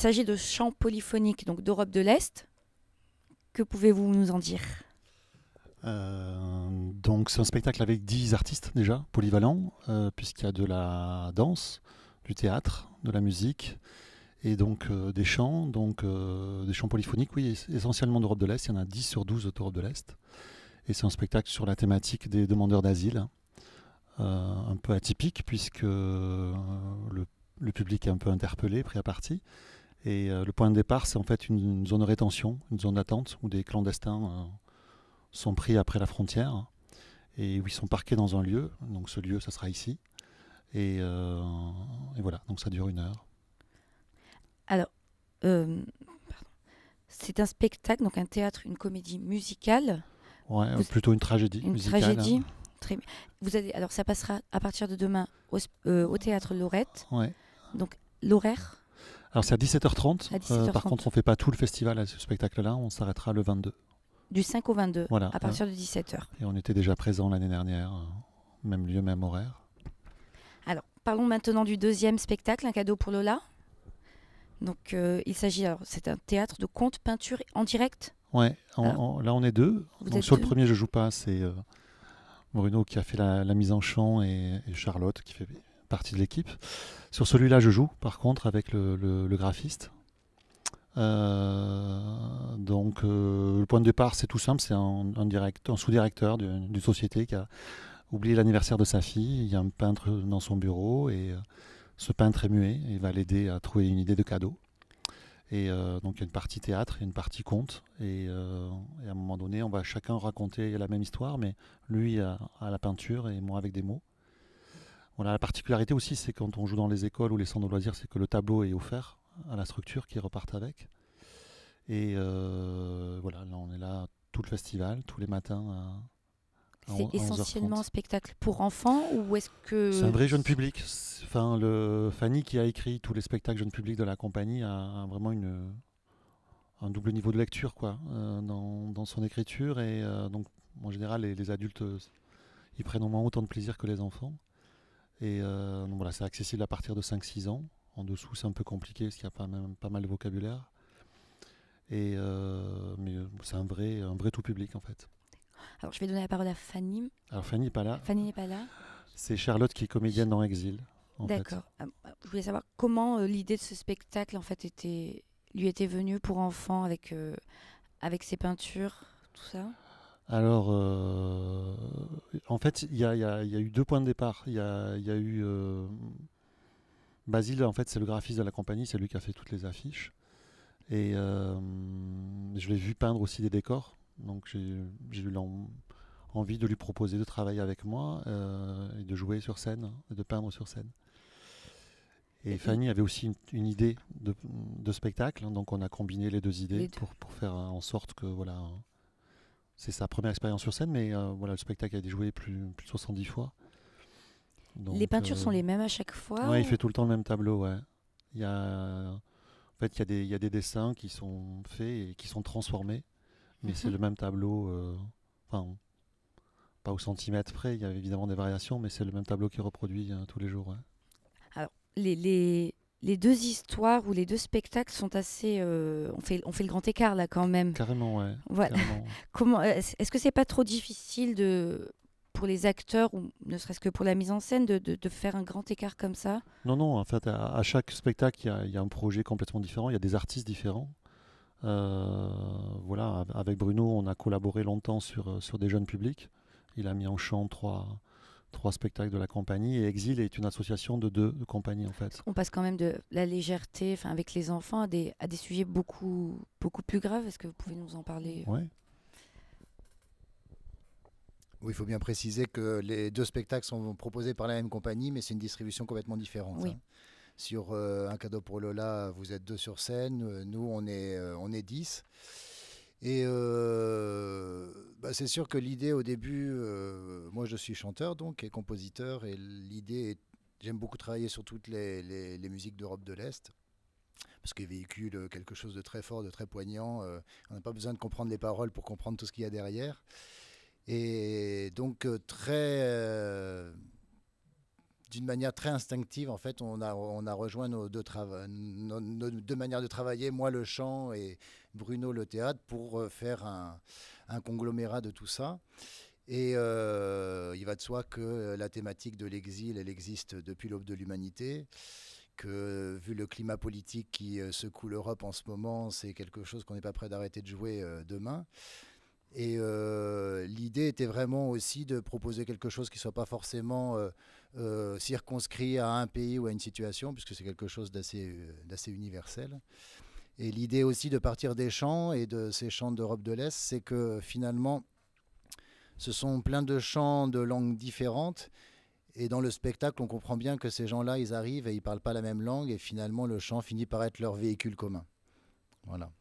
s'agit de chants polyphoniques donc d'Europe de l'Est. Que pouvez-vous nous en dire? Donc c'est un spectacle avec 10 artistes déjà, polyvalents, puisqu'il y a de la danse, du théâtre, de la musique et donc des chants polyphoniques, oui, essentiellement d'Europe de l'Est. Il y en a 10 sur 12 d'Europe de l'Est. Et c'est un spectacle sur la thématique des demandeurs d'asile, un peu atypique puisque le public est un peu interpellé, pris à partie. Et le point de départ, c'est en fait une zone de rétention, une zone d'attente où des clandestins sont pris après la frontière et où ils sont parqués dans un lieu. Donc ce lieu, ça sera ici. Et voilà, donc ça dure 1 heure. Alors, pardon. C'est un spectacle, donc un théâtre, une comédie musicale. Ouais, plutôt une tragédie Une musicale. tragédie. Très bien. Alors, ça passera à partir de demain au théâtre Lorette. Ouais. Donc, l'horaire? Alors c'est à 17h30. À 17h30. Par contre, on ne fait pas tout le festival à ce spectacle-là. On s'arrêtera le 22. Du 5 au 22, voilà, à partir de 17h. Et on était déjà présent l'année dernière, même lieu, même horaire. Alors, parlons maintenant du deuxième spectacle, Un cadeau pour Lola. Donc, il s'agit, alors, c'est un théâtre de contes, peinture en direct. Ouais, là on est deux. Donc, sur le premier, je joue pas, c'est Bruno qui a fait la mise en chant et Charlotte qui fait partie de l'équipe. Sur celui-là, je joue par contre avec le graphiste. Donc le point de départ, c'est tout simple, c'est un sous-directeur d'une société qui a oublié l'anniversaire de sa fille. Il y a un peintre dans son bureau et ce peintre est muet et va l'aider à trouver une idée de cadeau. Et donc il y a une partie théâtre et une partie conte. Et à un moment donné, on va chacun raconter la même histoire, mais lui à la peinture et moi avec des mots. Voilà, la particularité aussi, c'est quand on joue dans les écoles ou les centres de loisirs, c'est que le tableau est offert à la structure qui repartent avec. Et voilà, là on est là tout le festival, tous les matins à C'est 11h30. essentiellement un spectacle pour enfants ou est-ce que... C'est un vrai jeune public. Enfin, Fanny qui a écrit tous les spectacles jeunes publics de la compagnie a vraiment un double niveau de lecture quoi, dans son écriture. Et donc en général, les adultes ils prennent au moins autant de plaisir que les enfants. Et donc voilà, c'est accessible à partir de 5-6 ans. En dessous, c'est un peu compliqué parce qu'il y a pas mal de vocabulaire. Mais c'est un vrai tout public en fait. Alors, je vais donner la parole à Fanny. Alors Fanny n'est pas là. Fanny n'est pas là. C'est Charlotte qui est comédienne dans Exil. D'accord. Je voulais savoir comment l'idée de ce spectacle en fait lui était venue pour enfants avec ses peintures, tout ça. Alors, en fait, il y a eu 2 points de départ. Il y a eu Basile, en fait, c'est le graphiste de la compagnie, c'est lui qui a fait toutes les affiches. Et je l'ai vu peindre aussi des décors. Donc j'ai eu envie de lui proposer de travailler avec moi et de jouer sur scène, et de peindre sur scène. Et Fanny avait aussi une idée de spectacle, donc on a combiné les deux idées pour faire en sorte que voilà, c'est sa première expérience sur scène, mais voilà, le spectacle a été joué plus de 70 fois. Donc, les peintures sont les mêmes à chaque fois? Ouais, il fait tout le temps le même tableau, ouais. En fait, il y a des dessins qui sont faits et qui sont transformés, mais c'est le même tableau, enfin, pas au centimètre près, il y a évidemment des variations, mais c'est le même tableau qui est reproduit tous les jours, ouais. Alors, les deux histoires ou les deux spectacles sont assez... on fait le grand écart là quand même. Carrément, ouais. Voilà. Carrément. Est-ce que c'est pas trop difficile pour les acteurs, ou ne serait-ce que pour la mise en scène, de faire un grand écart comme ça? Non, en fait, à chaque spectacle, il y a un projet complètement différent, il y a des artistes différents. Voilà, avec Bruno, on a collaboré longtemps sur des jeunes publics. Il a mis en chant trois spectacles de la compagnie, et Exil est une association de 2 compagnies en fait. On passe quand même de la légèreté avec les enfants à des sujets beaucoup, beaucoup plus graves. Est-ce que vous pouvez nous en parler? Ouais. Oui, il faut bien préciser que les 2 spectacles sont proposés par la même compagnie, mais c'est une distribution complètement différente. Oui. Hein. Sur Un cadeau pour Lola, vous êtes 2 sur scène, nous on est 10. Et c'est sûr que l'idée au début, moi je suis chanteur donc et compositeur, et l'idée est, j'aime beaucoup travailler sur toutes les musiques d'Europe de l'Est, parce qu'elles véhiculent quelque chose de très fort, de très poignant. On n'a pas besoin de comprendre les paroles pour comprendre tout ce qu'il y a derrière. Et donc d'une manière très instinctive, en fait, on a rejoint nos deux manières de travailler, moi le chant et Bruno le théâtre, pour faire un conglomérat de tout ça. Et il va de soi que la thématique de l'exil, elle existe depuis l'aube de l'humanité, que vu le climat politique qui secoue l'Europe en ce moment, c'est quelque chose qu'on n'est pas prêt d'arrêter de jouer demain. Et l'idée était vraiment aussi de proposer quelque chose qui ne soit pas forcément circonscrit à un pays ou à une situation, puisque c'est quelque chose d'assez universel. Et l'idée aussi de partir des chants et de ces chants d'Europe de l'Est, c'est que finalement, ce sont plein de chants de langues différentes. Et dans le spectacle, on comprend bien que ces gens-là, ils arrivent et ils ne parlent pas la même langue. Et finalement, le chant finit par être leur véhicule commun. Voilà.